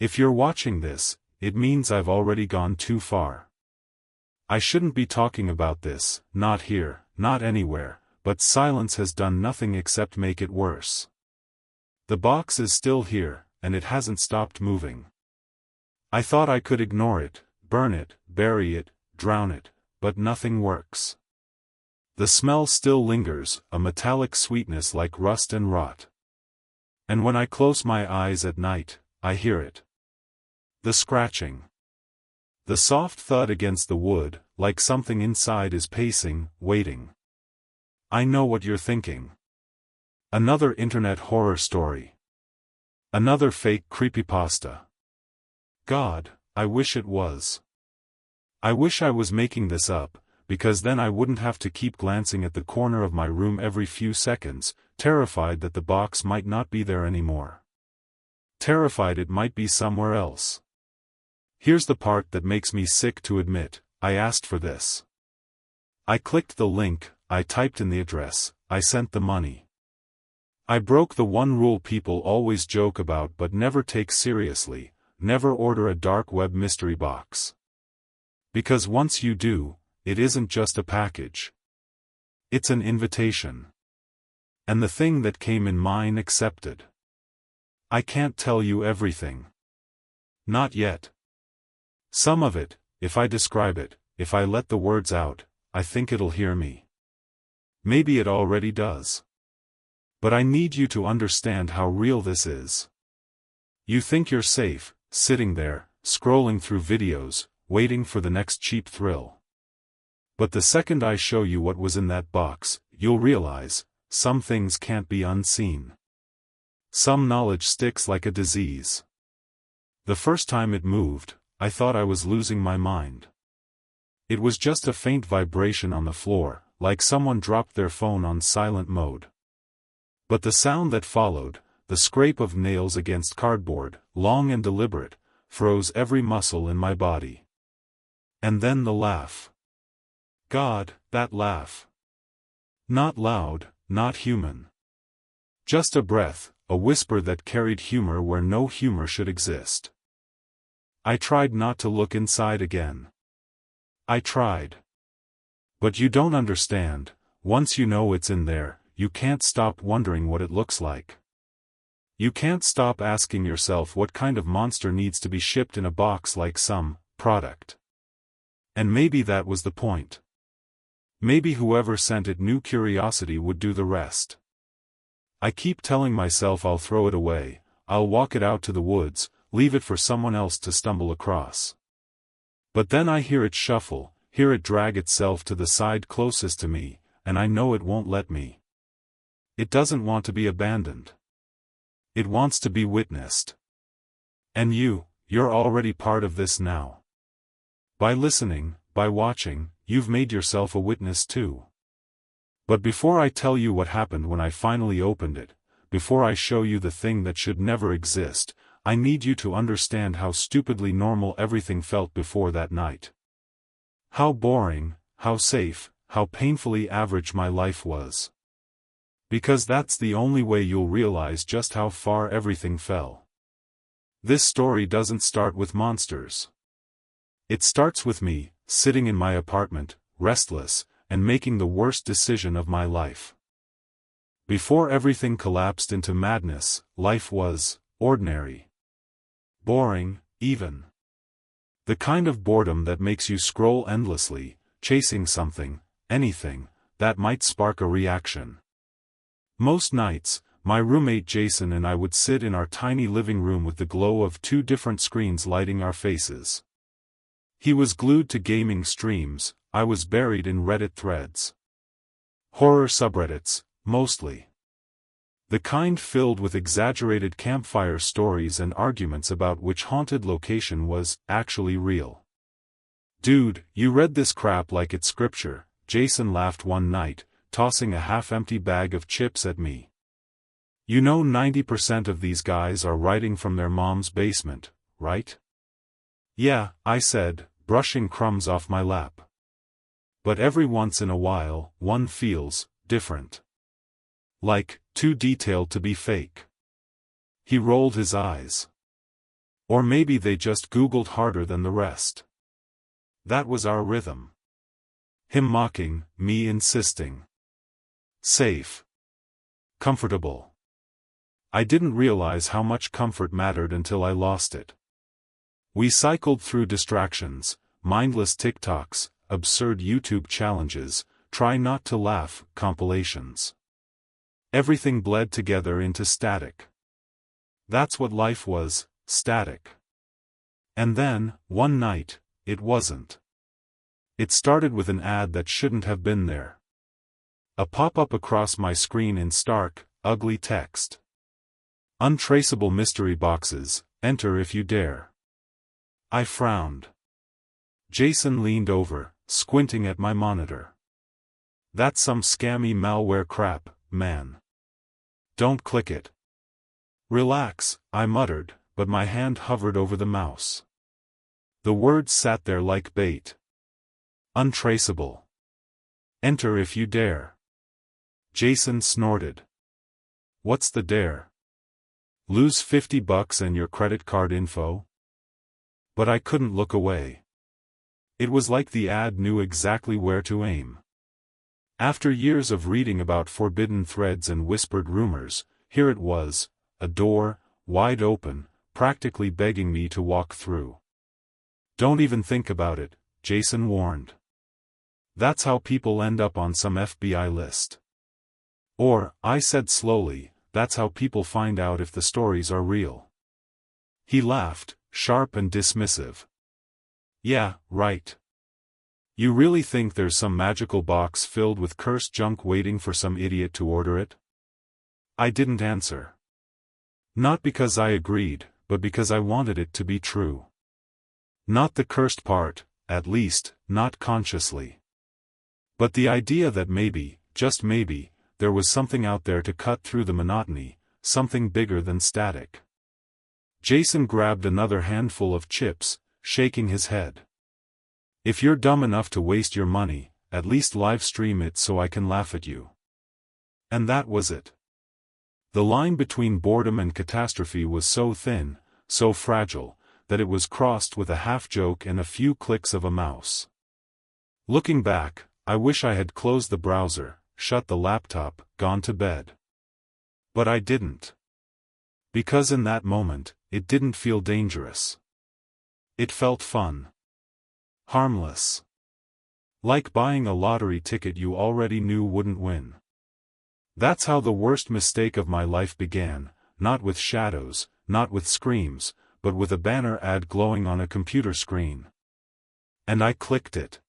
If you're watching this, it means I've already gone too far. I shouldn't be talking about this, not here, not anywhere, but silence has done nothing except make it worse. The box is still here, and it hasn't stopped moving. I thought I could ignore it, burn it, bury it, drown it, but nothing works. The smell still lingers, a metallic sweetness like rust and rot. And when I close my eyes at night, I hear it. The scratching. The soft thud against the wood, like something inside is pacing, waiting. I know what you're thinking. Another internet horror story. Another fake creepypasta. God, I wish it was. I wish I was making this up, because then I wouldn't have to keep glancing at the corner of my room every few seconds, terrified that the box might not be there anymore. Terrified it might be somewhere else. Here's the part that makes me sick to admit, I asked for this. I clicked the link, I typed in the address, I sent the money. I broke the one rule people always joke about but never take seriously: never order a dark web mystery box. Because once you do, it isn't just a package. It's an invitation. And the thing that came in mine accepted. I can't tell you everything. Not yet. Some of it, if I describe it, if I let the words out, I think it'll hear me. Maybe it already does. But I need you to understand how real this is. You think you're safe, sitting there, scrolling through videos, waiting for the next cheap thrill. But the second I show you what was in that box, you'll realize, some things can't be unseen. Some knowledge sticks like a disease. The first time it moved, I thought I was losing my mind. It was just a faint vibration on the floor, like someone dropped their phone on silent mode. But the sound that followed, the scrape of nails against cardboard, long and deliberate, froze every muscle in my body. And then the laugh. God, that laugh. Not loud, not human. Just a breath, a whisper that carried humor where no humor should exist. I tried not to look inside again. I tried. But you don't understand, once you know it's in there, you can't stop wondering what it looks like. You can't stop asking yourself what kind of monster needs to be shipped in a box like some product. And maybe that was the point. Maybe whoever sent it knew curiosity would do the rest. I keep telling myself I'll throw it away, I'll walk it out to the woods, leave it for someone else to stumble across. But then I hear it shuffle, hear it drag itself to the side closest to me, and I know it won't let me. It doesn't want to be abandoned. It wants to be witnessed. And you're already part of this now. By listening, by watching, you've made yourself a witness too. But before I tell you what happened when I finally opened it, before I show you the thing that should never exist, I need you to understand how stupidly normal everything felt before that night. How boring, how safe, how painfully average my life was. Because that's the only way you'll realize just how far everything fell. This story doesn't start with monsters. It starts with me, sitting in my apartment, restless, and making the worst decision of my life. Before everything collapsed into madness, life was ordinary. Boring, even. The kind of boredom that makes you scroll endlessly, chasing something, anything, that might spark a reaction. Most nights, my roommate Jason and I would sit in our tiny living room with the glow of two different screens lighting our faces. He was glued to gaming streams, I was buried in Reddit threads. Horror subreddits, mostly. The kind filled with exaggerated campfire stories and arguments about which haunted location was actually real. Dude, you read this crap like it's scripture, Jason laughed one night, tossing a half-empty bag of chips at me. You know 90% of these guys are writing from their mom's basement, right? Yeah, I said, brushing crumbs off my lap. But every once in a while, one feels different. Like, too detailed to be fake. He rolled his eyes. Or maybe they just Googled harder than the rest. That was our rhythm. Him mocking, me insisting. Safe. Comfortable. I didn't realize how much comfort mattered until I lost it. We cycled through distractions, mindless TikToks, absurd YouTube challenges, try not to laugh compilations. Everything bled together into static. That's what life was, static. And then, one night, it wasn't. It started with an ad that shouldn't have been there. A pop-up across my screen in stark, ugly text. Untraceable mystery boxes, enter if you dare. I frowned. Jason leaned over, squinting at my monitor. That's some scammy malware crap, man. Don't click it. Relax, I muttered, but my hand hovered over the mouse. The words sat there like bait. Untraceable. Enter if you dare. Jason snorted. What's the dare? Lose $50 and your credit card info? But I couldn't look away. It was like the ad knew exactly where to aim. After years of reading about forbidden threads and whispered rumors, here it was, a door, wide open, practically begging me to walk through. Don't even think about it, Jason warned. That's how people end up on some FBI list. Or, I said slowly, that's how people find out if the stories are real. He laughed, sharp and dismissive. Yeah, right. You really think there's some magical box filled with cursed junk waiting for some idiot to order it? I didn't answer. Not because I agreed, but because I wanted it to be true. Not the cursed part, at least, not consciously. But the idea that maybe, just maybe, there was something out there to cut through the monotony, something bigger than static. Jason grabbed another handful of chips, shaking his head. If you're dumb enough to waste your money, at least live stream it so I can laugh at you. And that was it. The line between boredom and catastrophe was so thin, so fragile, that it was crossed with a half-joke and a few clicks of a mouse. Looking back, I wish I had closed the browser, shut the laptop, gone to bed. But I didn't. Because in that moment, it didn't feel dangerous. It felt fun. Harmless. Like buying a lottery ticket you already knew wouldn't win. That's how the worst mistake of my life began, not with shadows, not with screams, but with a banner ad glowing on a computer screen. And I clicked it.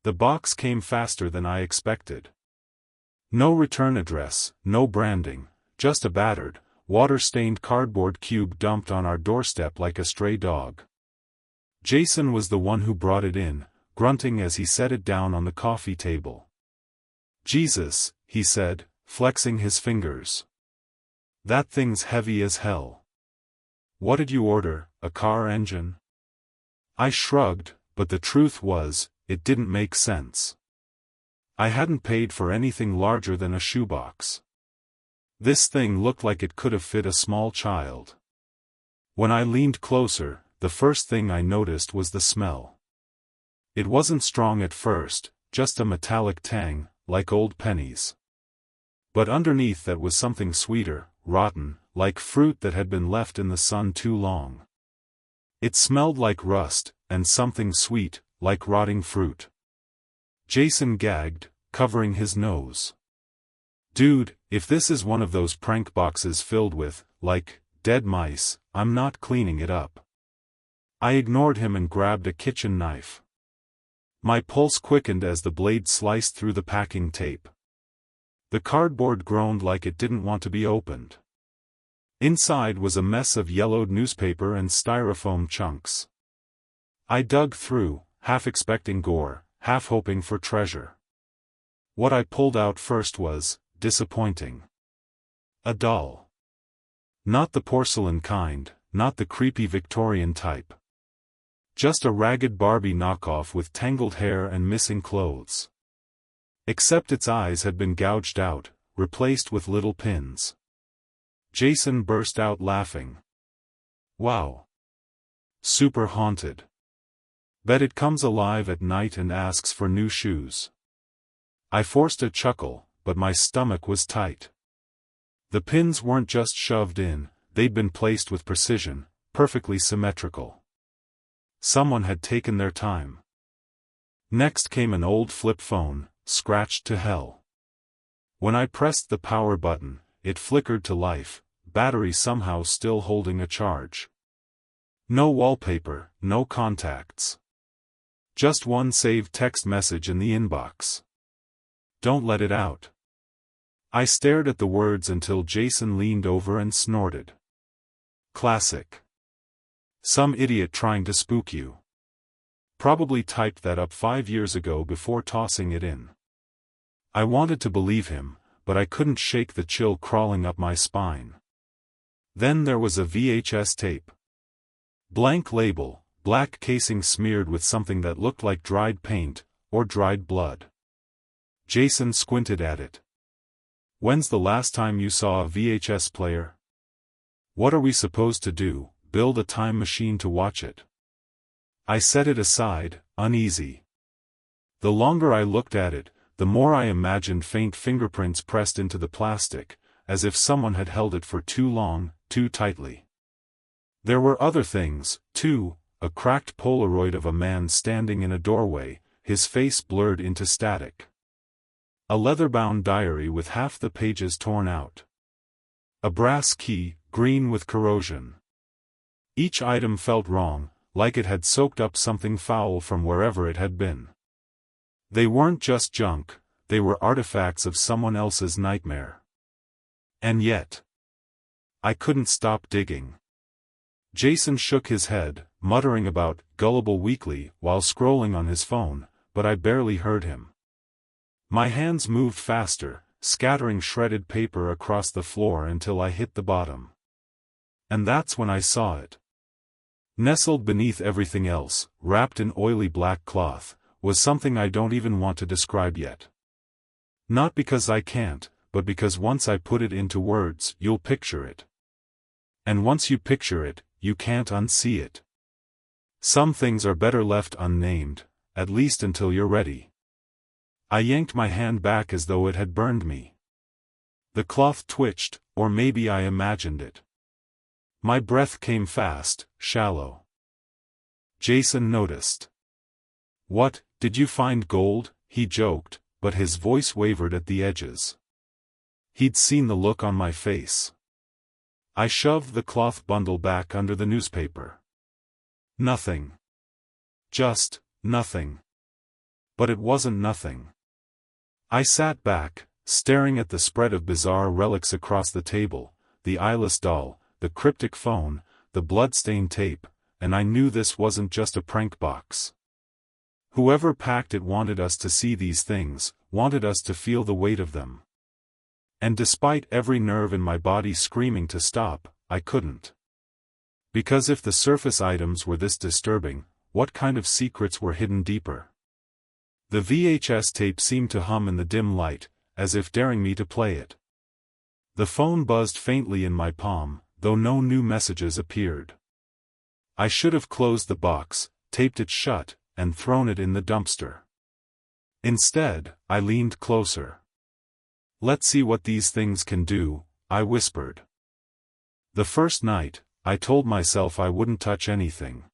The box came faster than I expected. No return address, no branding, just a battered, water-stained cardboard cube dumped on our doorstep like a stray dog. Jason was the one who brought it in, grunting as he set it down on the coffee table. Jesus, he said, flexing his fingers. That thing's heavy as hell. What did you order, a car engine? I shrugged, but the truth was, it didn't make sense. I hadn't paid for anything larger than a shoebox. This thing looked like it could have fit a small child. When I leaned closer, the first thing I noticed was the smell. It wasn't strong at first, just a metallic tang, like old pennies. But underneath that was something sweeter, rotten, like fruit that had been left in the sun too long. It smelled like rust, and something sweet, like rotting fruit. Jason gagged, covering his nose. Dude, if this is one of those prank boxes filled with, like, dead mice, I'm not cleaning it up. I ignored him and grabbed a kitchen knife. My pulse quickened as the blade sliced through the packing tape. The cardboard groaned like it didn't want to be opened. Inside was a mess of yellowed newspaper and styrofoam chunks. I dug through, half expecting gore, half hoping for treasure. What I pulled out first was disappointing. A doll. Not the porcelain kind, not the creepy Victorian type. Just a ragged Barbie knockoff with tangled hair and missing clothes. Except its eyes had been gouged out, replaced with little pins. Jason burst out laughing. Wow. Super haunted. Bet it comes alive at night and asks for new shoes. I forced a chuckle, but my stomach was tight. The pins weren't just shoved in, they'd been placed with precision, perfectly symmetrical. Someone had taken their time. Next came an old flip phone, scratched to hell. When I pressed the power button, it flickered to life, battery somehow still holding a charge. No wallpaper, no contacts. Just one saved text message in the inbox. Don't let it out. I stared at the words until Jason leaned over and snorted. Classic. Some idiot trying to spook you. Probably typed that up 5 years ago before tossing it in. I wanted to believe him, but I couldn't shake the chill crawling up my spine. Then there was a VHS tape. Blank label, black casing smeared with something that looked like dried paint, or dried blood. Jason squinted at it. When's the last time you saw a VHS player? What are we supposed to do, build a time machine to watch it? I set it aside, uneasy. The longer I looked at it, the more I imagined faint fingerprints pressed into the plastic, as if someone had held it for too long, too tightly. There were other things, too, a cracked Polaroid of a man standing in a doorway, his face blurred into static. A leather-bound diary with half the pages torn out. A brass key, green with corrosion. Each item felt wrong, like it had soaked up something foul from wherever it had been. They weren't just junk, they were artifacts of someone else's nightmare. And yet, I couldn't stop digging. Jason shook his head, muttering about Gullible Weekly while scrolling on his phone, but I barely heard him. My hands moved faster, scattering shredded paper across the floor until I hit the bottom. And that's when I saw it. Nestled beneath everything else, wrapped in oily black cloth, was something I don't even want to describe yet. Not because I can't, but because once I put it into words, you'll picture it. And once you picture it, you can't unsee it. Some things are better left unnamed, at least until you're ready. I yanked my hand back as though it had burned me. The cloth twitched, or maybe I imagined it. My breath came fast, shallow. Jason noticed. What, did you find gold? He joked, but his voice wavered at the edges. He'd seen the look on my face. I shoved the cloth bundle back under the newspaper. Nothing. Just, nothing. But it wasn't nothing. I sat back, staring at the spread of bizarre relics across the table, the eyeless doll, the cryptic phone, the blood-stained tape, and I knew this wasn't just a prank box. Whoever packed it wanted us to see these things, wanted us to feel the weight of them. And despite every nerve in my body screaming to stop, I couldn't. Because if the surface items were this disturbing, what kind of secrets were hidden deeper? The VHS tape seemed to hum in the dim light, as if daring me to play it. The phone buzzed faintly in my palm, though no new messages appeared. I should have closed the box, taped it shut, and thrown it in the dumpster. Instead, I leaned closer. Let's see what these things can do, I whispered. The first night, I told myself I wouldn't touch anything.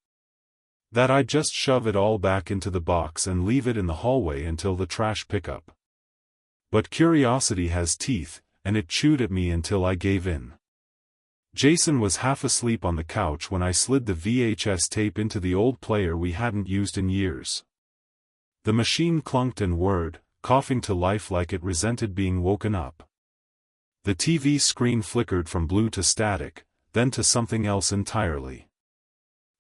That I'd just shove it all back into the box and leave it in the hallway until the trash pickup. But curiosity has teeth, and it chewed at me until I gave in. Jason was half asleep on the couch when I slid the VHS tape into the old player we hadn't used in years. The machine clunked and whirred, coughing to life like it resented being woken up. The TV screen flickered from blue to static, then to something else entirely.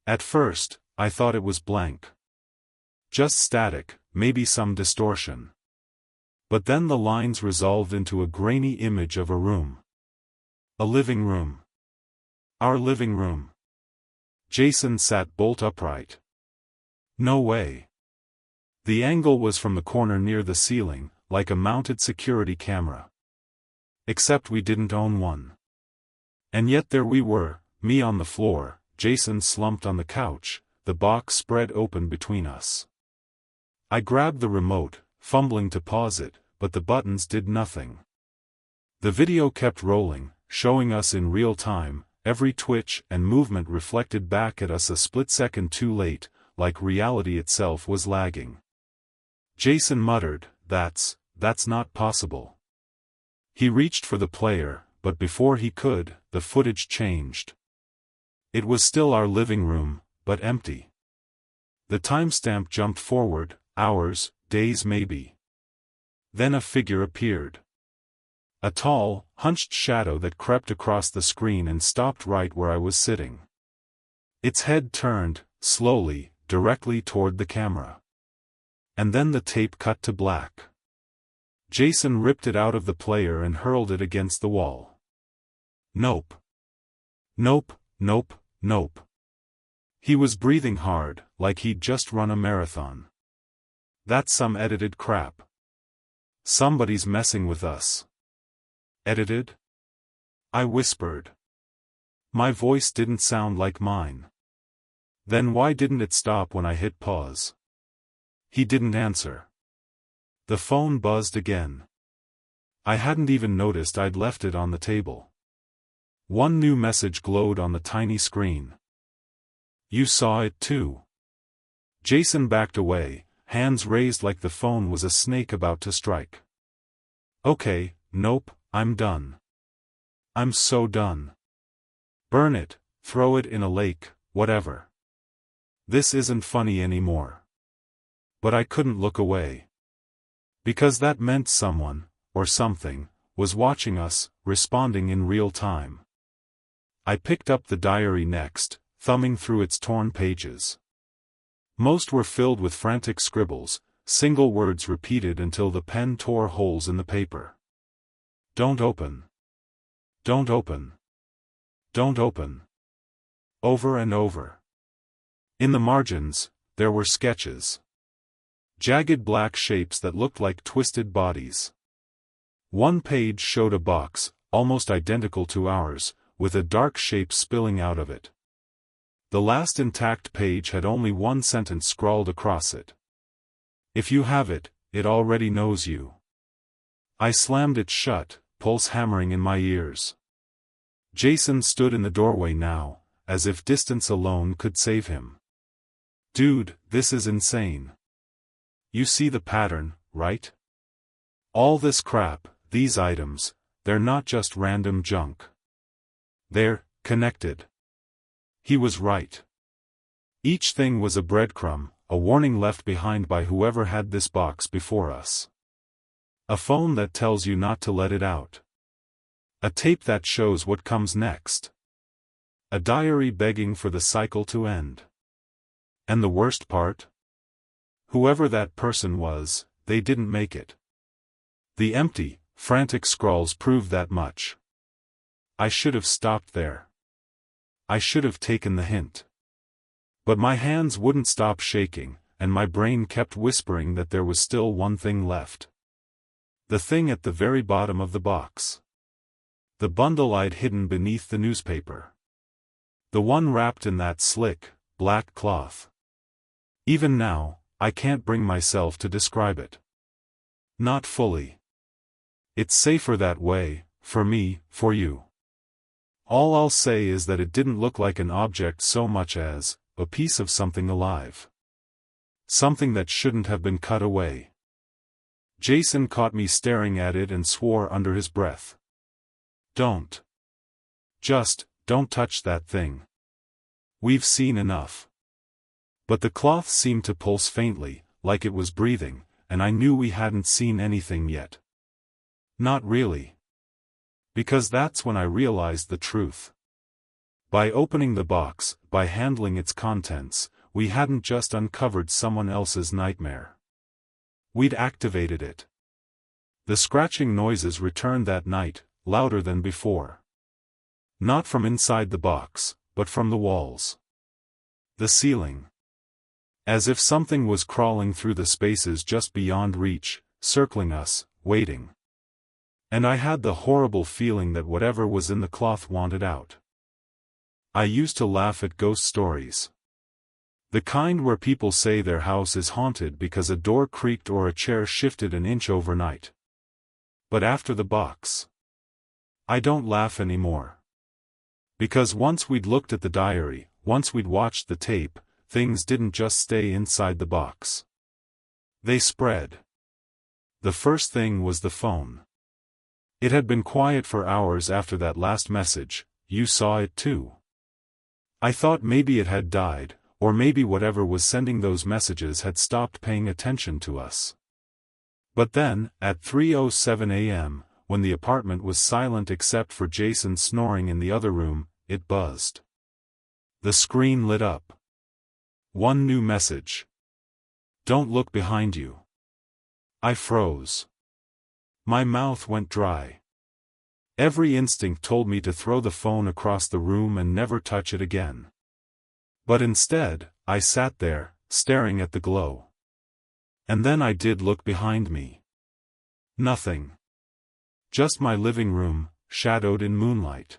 At first, I thought it was blank. Just static, maybe some distortion. But then the lines resolved into a grainy image of a room. A living room. Our living room. Jason sat bolt upright. No way. The angle was from the corner near the ceiling, like a mounted security camera. Except we didn't own one. And yet there we were, me on the floor, Jason slumped on the couch, the box spread open between us. I grabbed the remote, fumbling to pause it, but the buttons did nothing. The video kept rolling, showing us in real time, every twitch and movement reflected back at us a split second too late, like reality itself was lagging. Jason muttered, That's not possible." He reached for the player, but before he could, the footage changed. It was still our living room, but empty. The timestamp jumped forward, hours, days maybe. Then a figure appeared. A tall, hunched shadow that crept across the screen and stopped right where I was sitting. Its head turned, slowly, directly toward the camera. And then the tape cut to black. Jason ripped it out of the player and hurled it against the wall. Nope. Nope, nope, nope. He was breathing hard, like he'd just run a marathon. That's some edited crap. Somebody's messing with us. Edited? I whispered. My voice didn't sound like mine. Then why didn't it stop when I hit pause? He didn't answer. The phone buzzed again. I hadn't even noticed I'd left it on the table. One new message glowed on the tiny screen. You saw it too. Jason backed away, hands raised like the phone was a snake about to strike. Okay, nope, I'm done. I'm so done. Burn it, throw it in a lake, whatever. This isn't funny anymore. But I couldn't look away. Because that meant someone, or something, was watching us, responding in real time. I picked up the diary next, thumbing through its torn pages. Most were filled with frantic scribbles, single words repeated until the pen tore holes in the paper. Don't open. Don't open. Don't open. Over and over. In the margins, there were sketches. Jagged black shapes that looked like twisted bodies. One page showed a box, almost identical to ours, with a dark shape spilling out of it. The last intact page had only one sentence scrawled across it. If you have it, it already knows you. I slammed it shut, pulse hammering in my ears. Jason stood in the doorway now, as if distance alone could save him. Dude, this is insane. You see the pattern, right? All this crap, these items, they're not just random junk. They're connected. He was right. Each thing was a breadcrumb, a warning left behind by whoever had this box before us. A phone that tells you not to let it out. A tape that shows what comes next. A diary begging for the cycle to end. And the worst part? Whoever that person was, they didn't make it. The empty, frantic scrawls proved that much. I should have stopped there. I should have taken the hint. But my hands wouldn't stop shaking, and my brain kept whispering that there was still one thing left. The thing at the very bottom of the box. The bundle I'd hidden beneath the newspaper. The one wrapped in that slick, black cloth. Even now, I can't bring myself to describe it. Not fully. It's safer that way, for me, for you. All I'll say is that it didn't look like an object so much as a piece of something alive. Something that shouldn't have been cut away. Jason caught me staring at it and swore under his breath. Don't. Just, don't touch that thing. We've seen enough. But the cloth seemed to pulse faintly, like it was breathing, and I knew we hadn't seen anything yet. Not really. Because that's when I realized the truth. By opening the box, by handling its contents, we hadn't just uncovered someone else's nightmare. We'd activated it. The scratching noises returned that night, louder than before. Not from inside the box, but from the walls. The ceiling. As if something was crawling through the spaces just beyond reach, circling us, waiting. And I had the horrible feeling that whatever was in the cloth wanted out. I used to laugh at ghost stories. The kind where people say their house is haunted because a door creaked or a chair shifted an inch overnight. But after the box, I don't laugh anymore. Because once we'd looked at the diary, once we'd watched the tape, things didn't just stay inside the box. They spread. The first thing was the phone. It had been quiet for hours after that last message. You saw it too. I thought maybe it had died, or maybe whatever was sending those messages had stopped paying attention to us. But then, at 3:07 a.m., when the apartment was silent except for Jason snoring in the other room, it buzzed. The screen lit up. One new message. Don't look behind you. I froze. My mouth went dry. Every instinct told me to throw the phone across the room and never touch it again. But instead, I sat there, staring at the glow. And then I did look behind me. Nothing. Just my living room, shadowed in moonlight.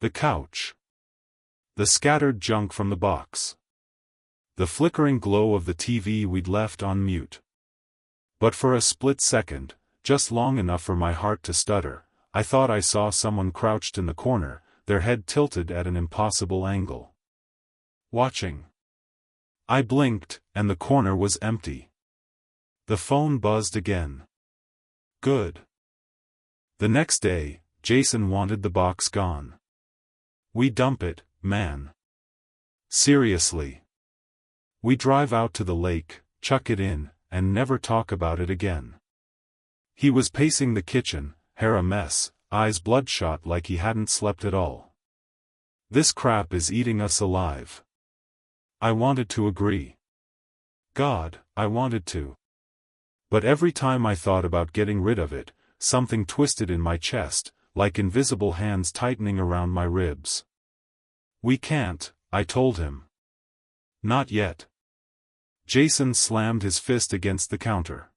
The couch. The scattered junk from the box. The flickering glow of the TV we'd left on mute. But for a split second, just long enough for my heart to stutter, I thought I saw someone crouched in the corner, their head tilted at an impossible angle. Watching. I blinked, and the corner was empty. The phone buzzed again. Good. The next day, Jason wanted the box gone. We dump it, man. Seriously. We drive out to the lake, chuck it in, and never talk about it again. He was pacing the kitchen, hair a mess, eyes bloodshot like he hadn't slept at all. This crap is eating us alive. I wanted to agree. God, I wanted to. But every time I thought about getting rid of it, something twisted in my chest, like invisible hands tightening around my ribs. We can't, I told him. Not yet. Jason slammed his fist against the counter.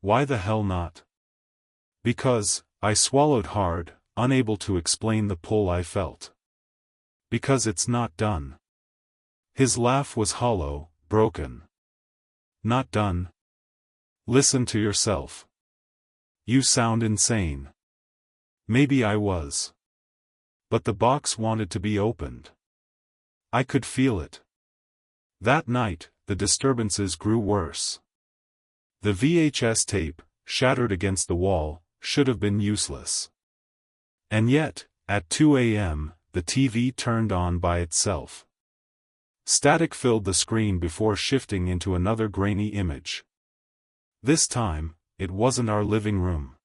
Why the hell not? Because, I swallowed hard, unable to explain the pull I felt. Because it's not done. His laugh was hollow, broken. Not done? Listen to yourself. You sound insane. Maybe I was. But the box wanted to be opened. I could feel it. That night, the disturbances grew worse. The VHS tape, shattered against the wall, should have been useless. And yet, at 2 a.m., the TV turned on by itself. Static filled the screen before shifting into another grainy image. This time, it wasn't our living room.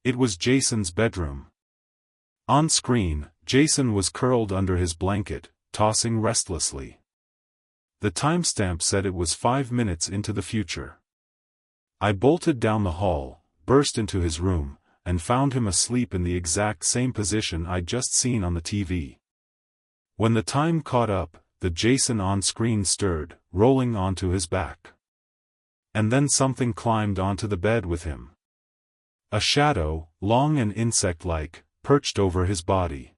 It was Jason's bedroom. On screen, Jason was curled under his blanket, tossing restlessly. The timestamp said it was 5 minutes into the future. I bolted down the hall, burst into his room, and found him asleep in the exact same position I'd just seen on the TV. When the time caught up, the Jason on screen stirred, rolling onto his back. And then something climbed onto the bed with him. A shadow, long and insect-like, perched over his body.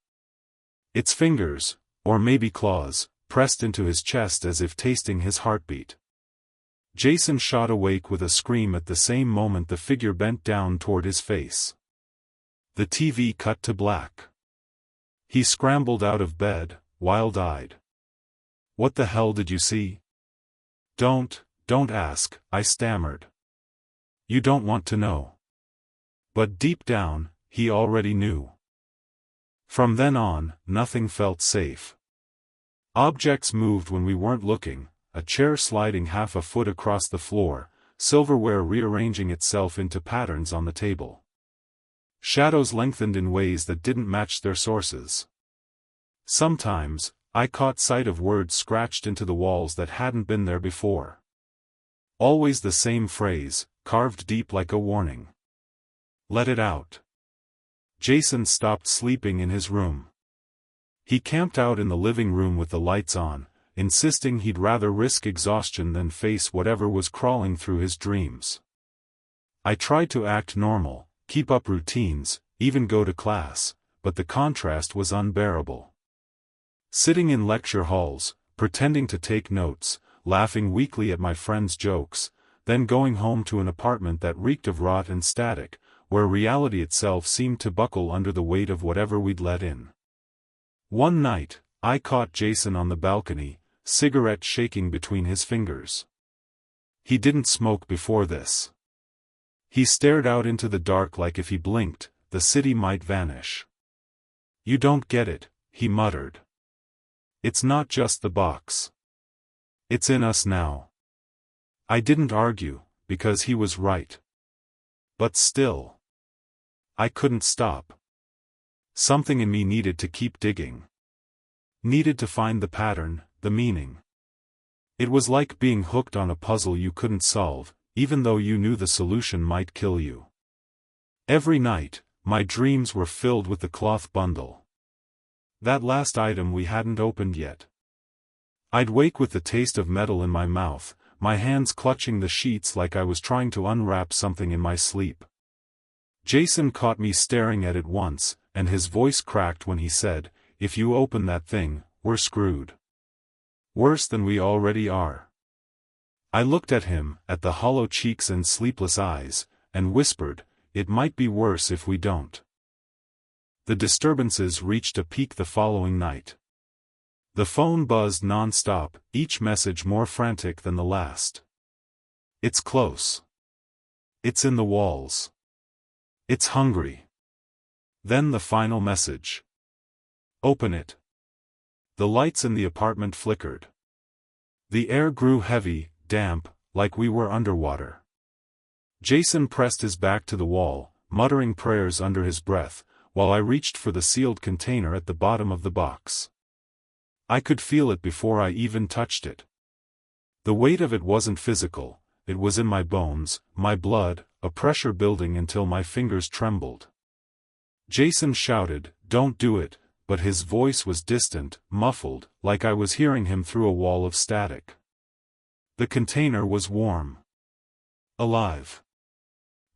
Its fingers, or maybe claws, pressed into his chest as if tasting his heartbeat. Jason shot awake with a scream at the same moment the figure bent down toward his face. The TV cut to black. He scrambled out of bed, wild-eyed. What the hell did you see? Don't ask, I stammered. You don't want to know. But deep down, he already knew. From then on, nothing felt safe. Objects moved when we weren't looking, a chair sliding half a foot across the floor, silverware rearranging itself into patterns on the table. Shadows lengthened in ways that didn't match their sources. Sometimes, I caught sight of words scratched into the walls that hadn't been there before. Always the same phrase, carved deep like a warning. Let it out. Jason stopped sleeping in his room. He camped out in the living room with the lights on, insisting he'd rather risk exhaustion than face whatever was crawling through his dreams. I tried to act normal, keep up routines, even go to class, but the contrast was unbearable. Sitting in lecture halls, pretending to take notes, laughing weakly at my friends' jokes, then going home to an apartment that reeked of rot and static, where reality itself seemed to buckle under the weight of whatever we'd let in. One night, I caught Jason on the balcony, cigarette shaking between his fingers. He didn't smoke before this. He stared out into the dark like if he blinked, the city might vanish. "You don't get it," he muttered. "It's not just the box. It's in us now." I didn't argue, because he was right. But still, I couldn't stop. Something in me needed to keep digging. Needed to find the pattern, the meaning. It was like being hooked on a puzzle you couldn't solve, even though you knew the solution might kill you. Every night, my dreams were filled with the cloth bundle. That last item we hadn't opened yet. I'd wake with the taste of metal in my mouth, my hands clutching the sheets like I was trying to unwrap something in my sleep. Jason caught me staring at it once, and his voice cracked when he said, "If you open that thing, we're screwed. Worse than we already are." I looked at him, at the hollow cheeks and sleepless eyes, and whispered, "It might be worse if we don't." The disturbances reached a peak the following night. The phone buzzed non-stop, each message more frantic than the last. "It's close. It's in the walls. It's hungry." Then the final message. "Open it." The lights in the apartment flickered. The air grew heavy, damp, like we were underwater. Jason pressed his back to the wall, muttering prayers under his breath, while I reached for the sealed container at the bottom of the box. I could feel it before I even touched it. The weight of it wasn't physical, it was in my bones, my blood, a pressure building until my fingers trembled. Jason shouted, "Don't do it," but his voice was distant, muffled, like I was hearing him through a wall of static. The container was warm. Alive.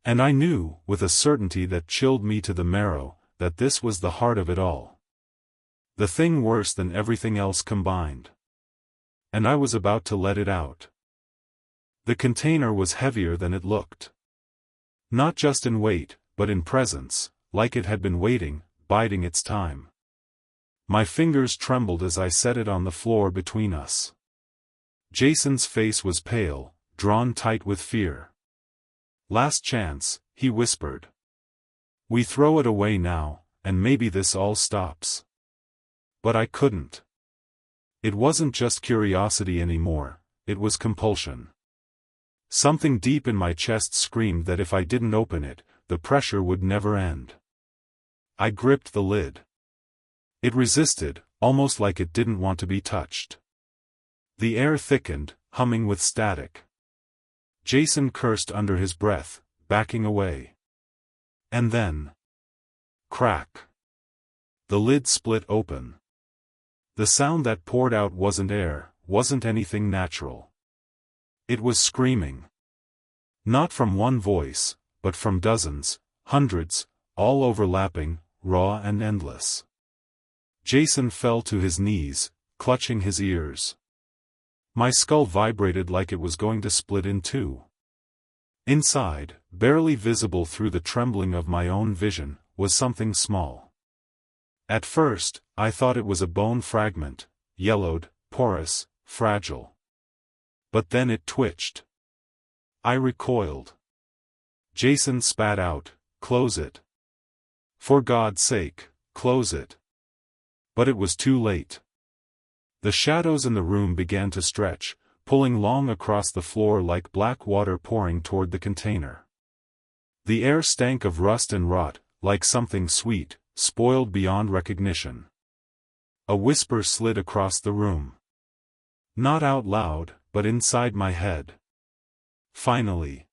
And I knew, with a certainty that chilled me to the marrow, that this was the heart of it all. The thing worse than everything else combined. And I was about to let it out. The container was heavier than it looked. Not just in weight, but in presence, like it had been waiting, biding its time. My fingers trembled as I set it on the floor between us. Jason's face was pale, drawn tight with fear. "Last chance," he whispered. "We throw it away now, and maybe this all stops." But I couldn't. It wasn't just curiosity anymore, it was compulsion. Something deep in my chest screamed that if I didn't open it, the pressure would never end. I gripped the lid. It resisted, almost like it didn't want to be touched. The air thickened, humming with static. Jason cursed under his breath, backing away. And then... crack. The lid split open. The sound that poured out wasn't air, wasn't anything natural. It was screaming. Not from one voice, but from dozens, hundreds, all overlapping, raw and endless. Jason fell to his knees, clutching his ears. My skull vibrated like it was going to split in two. Inside, barely visible through the trembling of my own vision, was something small. At first, I thought it was a bone fragment, yellowed, porous, fragile. But then it twitched. I recoiled. Jason spat out, "Close it. For God's sake, close it." But it was too late. The shadows in the room began to stretch, pulling long across the floor like black water pouring toward the container. The air stank of rust and rot, like something sweet, spoiled beyond recognition. A whisper slid across the room. Not out loud, but inside my head. Finally.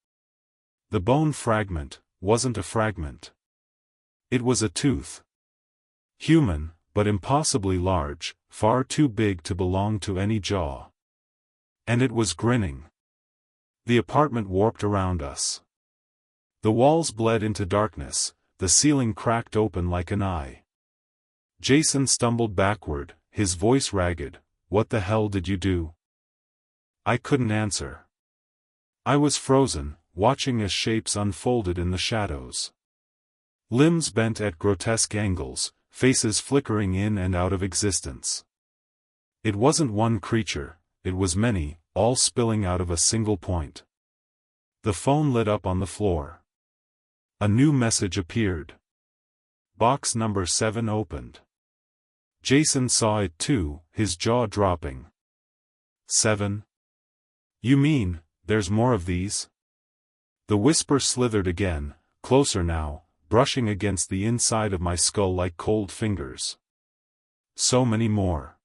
The bone fragment wasn't a fragment. It was a tooth. Human, but impossibly large, far too big to belong to any jaw. And it was grinning. The apartment warped around us. The walls bled into darkness, the ceiling cracked open like an eye. Jason stumbled backward, his voice ragged. "What the hell did you do?" I couldn't answer. I was frozen, watching as shapes unfolded in the shadows. Limbs bent at grotesque angles, faces flickering in and out of existence. It wasn't one creature, it was many, all spilling out of a single point. The phone lit up on the floor. A new message appeared. Box number 7 opened. Jason saw it too, his jaw dropping. 7? You mean, there's more of these? The whisper slithered again, closer now, brushing against the inside of my skull like cold fingers. So many more.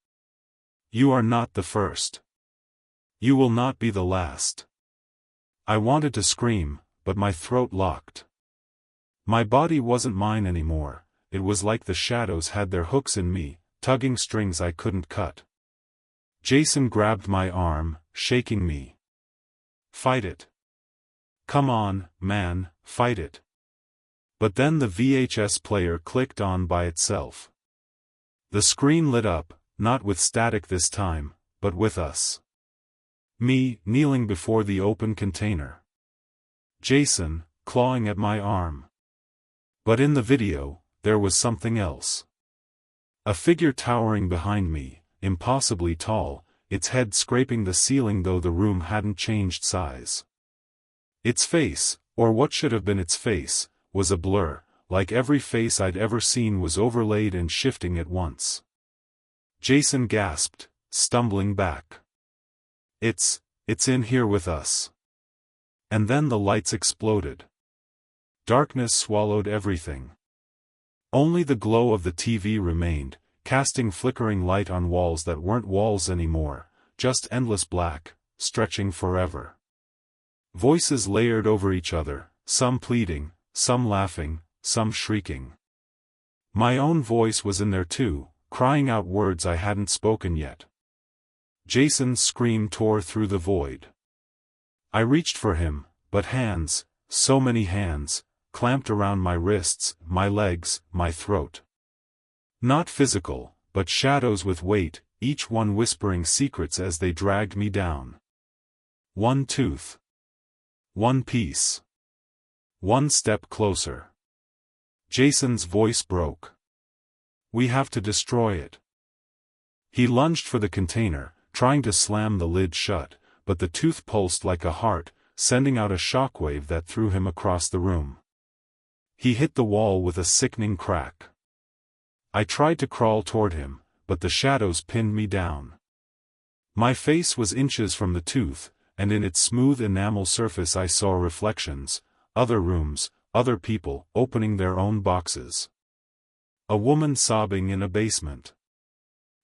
You are not the first. You will not be the last. I wanted to scream, but my throat locked. My body wasn't mine anymore, it was like the shadows had their hooks in me, tugging strings I couldn't cut. Jason grabbed my arm, shaking me. Fight it. Come on, man, fight it. But then the VHS player clicked on by itself. The screen lit up, not with static this time, but with us. Me, kneeling before the open container. Jason, clawing at my arm. But in the video, there was something else. A figure towering behind me, impossibly tall, its head scraping the ceiling though the room hadn't changed size. Its face, or what should have been its face, was a blur, like every face I'd ever seen was overlaid and shifting at once. Jason gasped, stumbling back. It's in here with us. And then the lights exploded. Darkness swallowed everything. Only the glow of the TV remained, casting flickering light on walls that weren't walls anymore, just endless black, stretching forever. Voices layered over each other, some pleading, some laughing, some shrieking. My own voice was in there too, crying out words I hadn't spoken yet. Jason's scream tore through the void. I reached for him, but hands, so many hands, clamped around my wrists, my legs, my throat. Not physical, but shadows with weight, each one whispering secrets as they dragged me down. One tooth. One piece. One step closer. Jason's voice broke. We have to destroy it. He lunged for the container, trying to slam the lid shut, but the tooth pulsed like a heart, sending out a shockwave that threw him across the room. He hit the wall with a sickening crack. I tried to crawl toward him, but the shadows pinned me down. My face was inches from the tooth, and in its smooth enamel surface I saw reflections, other rooms, other people, opening their own boxes. A woman sobbing in a basement.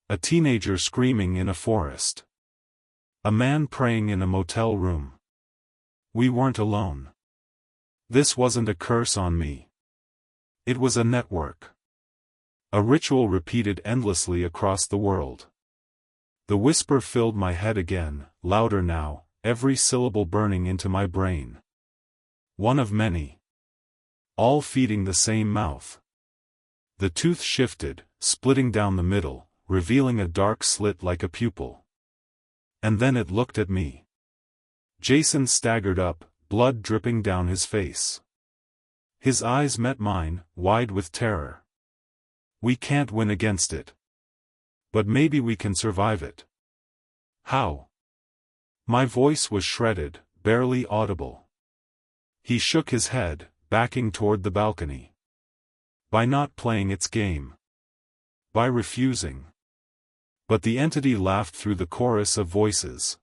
A teenager screaming in a forest. A man praying in a motel room. We weren't alone. This wasn't a curse on me. It was a network. A ritual repeated endlessly across the world. The whisper filled my head again, louder now, every syllable burning into my brain. One of many. All feeding the same mouth. The tooth shifted, splitting down the middle, revealing a dark slit like a pupil. And then it looked at me. Jason staggered up, blood dripping down his face. His eyes met mine, wide with terror. We can't win against it. But maybe we can survive it. How? My voice was shredded, barely audible. He shook his head, backing toward the balcony. By not playing its game. By refusing. But the entity laughed through the chorus of voices.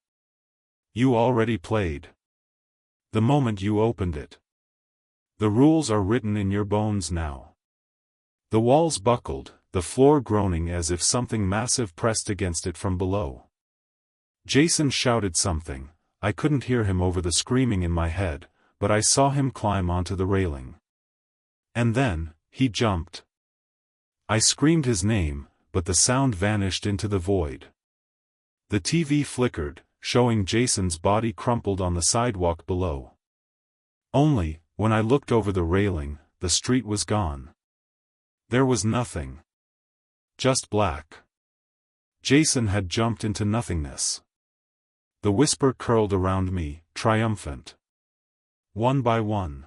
You already played. The moment you opened it. The rules are written in your bones now. The walls buckled, the floor groaning as if something massive pressed against it from below. Jason shouted something. I couldn't hear him over the screaming in my head, but I saw him climb onto the railing. And then, he jumped. I screamed his name, but the sound vanished into the void. The TV flickered, showing Jason's body crumpled on the sidewalk below. Only, when I looked over the railing, the street was gone. There was nothing. Just black. Jason had jumped into nothingness. The whisper curled around me, triumphant. One by one.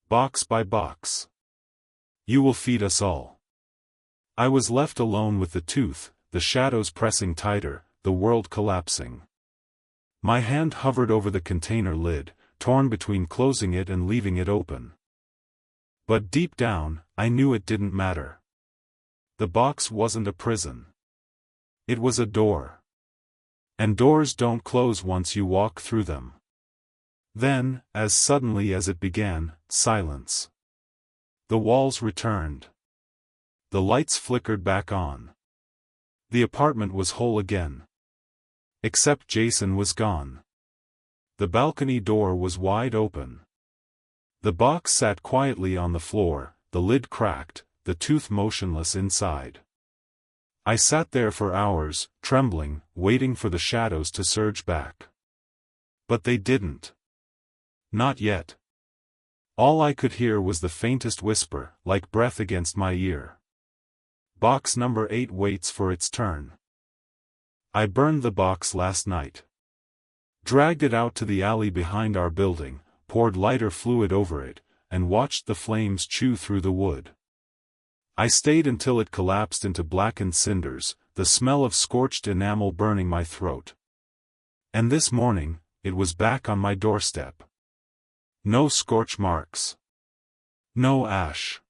Box by box. You will feed us all. I was left alone with the tooth, the shadows pressing tighter, the world collapsing. My hand hovered over the container lid, torn between closing it and leaving it open. But deep down, I knew it didn't matter. The box wasn't a prison. It was a door. And doors don't close once you walk through them. Then, as suddenly as it began, silence. The walls returned. The lights flickered back on. The apartment was whole again. Except Jason was gone. The balcony door was wide open. The box sat quietly on the floor, the lid cracked, the tooth motionless inside. I sat there for hours, trembling, waiting for the shadows to surge back. But they didn't. Not yet. All I could hear was the faintest whisper, like breath against my ear. Box number 8 waits for its turn. I burned the box last night. Dragged it out to the alley behind our building, poured lighter fluid over it, and watched the flames chew through the wood. I stayed until it collapsed into blackened cinders, the smell of scorched enamel burning my throat. And this morning, it was back on my doorstep. No scorch marks. No ash.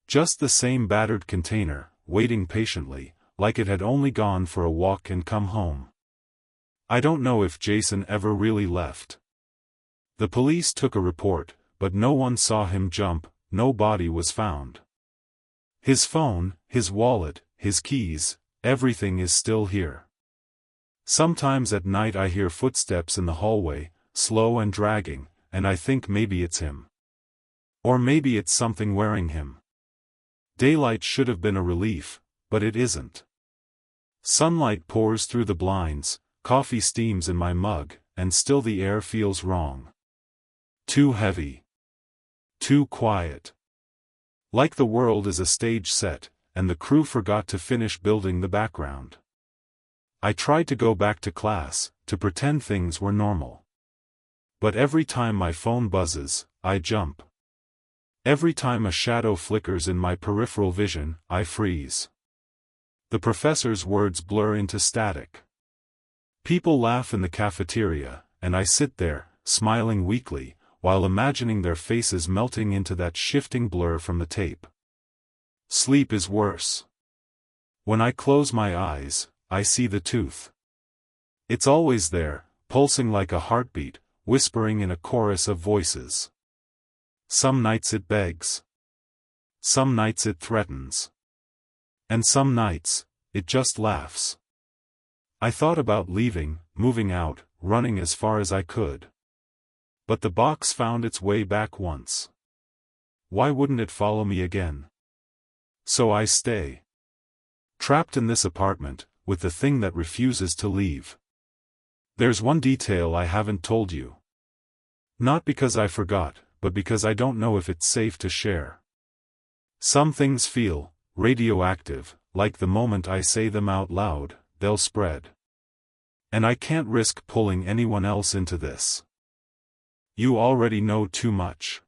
Just the same battered container, waiting patiently, like it had only gone for a walk and come home. I don't know if Jason ever really left. The police took a report, but no one saw him jump, no body was found. His phone, his wallet, his keys, everything is still here. Sometimes at night I hear footsteps in the hallway, slow and dragging, and I think maybe it's him. Or maybe it's something wearing him. Daylight should have been a relief, but it isn't. Sunlight pours through the blinds, coffee steams in my mug, and still the air feels wrong. Too heavy. Too quiet. Like the world is a stage set, and the crew forgot to finish building the background. I tried to go back to class, to pretend things were normal. But every time my phone buzzes, I jump. Every time a shadow flickers in my peripheral vision, I freeze. The professor's words blur into static. People laugh in the cafeteria, and I sit there, smiling weakly, while imagining their faces melting into that shifting blur from the tape. Sleep is worse. When I close my eyes, I see the tooth. It's always there, pulsing like a heartbeat, whispering in a chorus of voices. Some nights it begs. Some nights it threatens. And some nights, it just laughs. I thought about leaving, moving out, running as far as I could. But the box found its way back once. Why wouldn't it follow me again? So I stay. Trapped in this apartment, with the thing that refuses to leave. There's one detail I haven't told you. Not because I forgot, but because I don't know if it's safe to share. Some things feel radioactive, like the moment I say them out loud, they'll spread. And I can't risk pulling anyone else into this. You already know too much.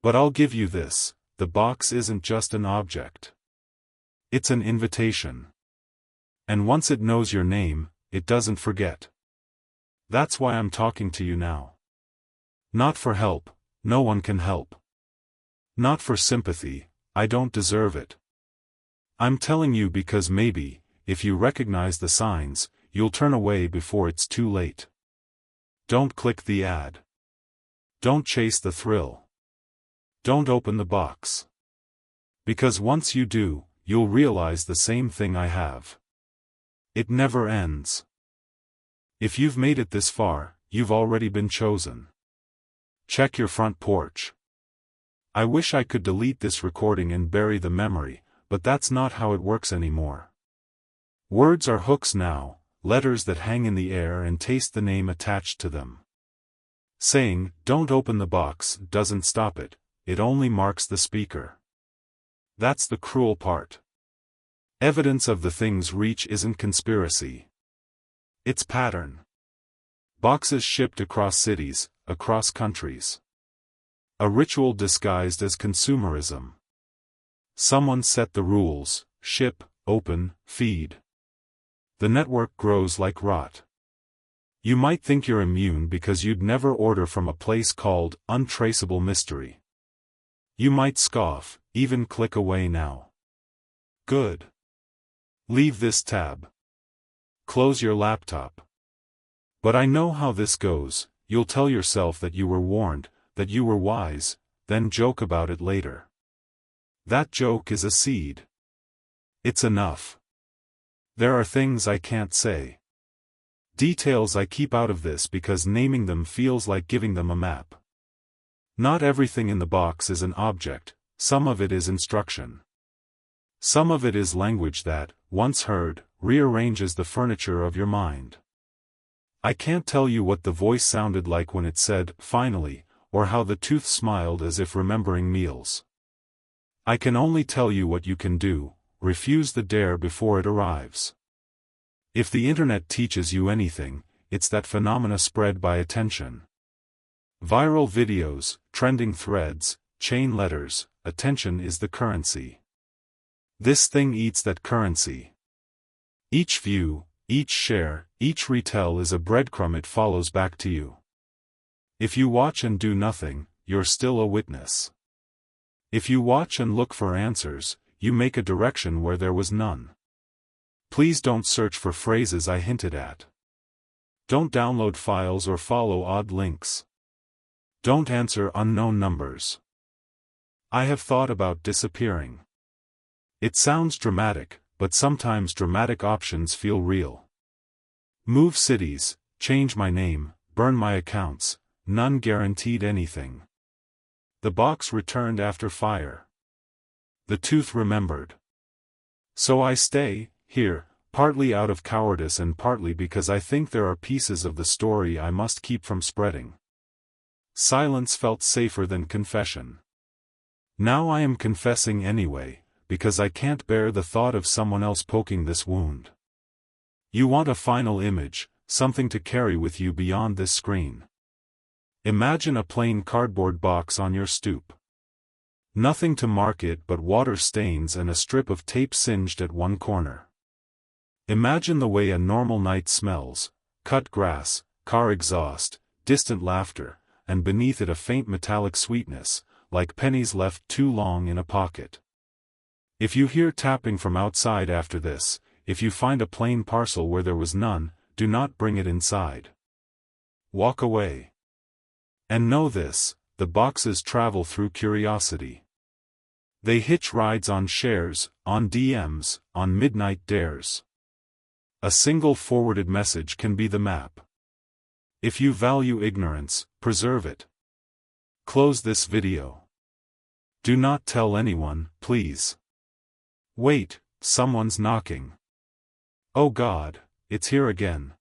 But I'll give you this, the box isn't just an object. It's an invitation. And once it knows your name, it doesn't forget. That's why I'm talking to you now. Not for help, no one can help. Not for sympathy, I don't deserve it. I'm telling you because maybe, if you recognize the signs, you'll turn away before it's too late. Don't click the ad. Don't chase the thrill. Don't open the box. Because once you do, you'll realize the same thing I have. It never ends. If you've made it this far, you've already been chosen. Check your front porch. I wish I could delete this recording and bury the memory, but that's not how it works anymore. Words are hooks now, letters that hang in the air and taste the name attached to them. Saying, "Don't open the box," doesn't stop it, it only marks the speaker. That's the cruel part. Evidence of the thing's reach isn't conspiracy. It's pattern. Boxes shipped across cities, across countries. A ritual disguised as consumerism. Someone set the rules: ship, open, feed. The network grows like rot. You might think you're immune because you'd never order from a place called Untraceable Mystery. You might scoff, even click away now. Good. Leave this tab. Close your laptop. But I know how this goes. You'll tell yourself that you were warned, that you were wise, then joke about it later. That joke is a seed. It's enough. There are things I can't say. Details I keep out of this because naming them feels like giving them a map. Not everything in the box is an object, some of it is instruction. Some of it is language that, once heard, rearranges the furniture of your mind. I can't tell you what the voice sounded like when it said, "Finally," or how the tooth smiled as if remembering meals. I can only tell you what you can do: refuse the dare before it arrives. If the internet teaches you anything, it's that phenomena spread by attention. Viral videos, trending threads, chain letters, attention is the currency. This thing eats that currency. Each view, each share, each retell is a breadcrumb it follows back to you. If you watch and do nothing, you're still a witness. If you watch and look for answers, you make a direction where there was none. Please don't search for phrases I hinted at. Don't download files or follow odd links. Don't answer unknown numbers. I have thought about disappearing. It sounds dramatic, but sometimes dramatic options feel real. Move cities, change my name, burn my accounts, none guaranteed anything. The box returned after fire. The tooth remembered. So I stay here, partly out of cowardice and partly because I think there are pieces of the story I must keep from spreading. Silence felt safer than confession. Now I am confessing anyway, because I can't bear the thought of someone else poking this wound. You want a final image, something to carry with you beyond this screen. Imagine a plain cardboard box on your stoop. Nothing to mark it but water stains and a strip of tape singed at one corner. Imagine the way a normal night smells: cut grass, car exhaust, distant laughter, and beneath it a faint metallic sweetness, like pennies left too long in a pocket. If you hear tapping from outside after this, if you find a plain parcel where there was none, do not bring it inside. Walk away. And know this: the boxes travel through curiosity. They hitch rides on shares, on DMs, on midnight dares. A single forwarded message can be the map. If you value ignorance, preserve it. Close this video. Do not tell anyone, please. Wait, someone's knocking. Oh God, it's here again.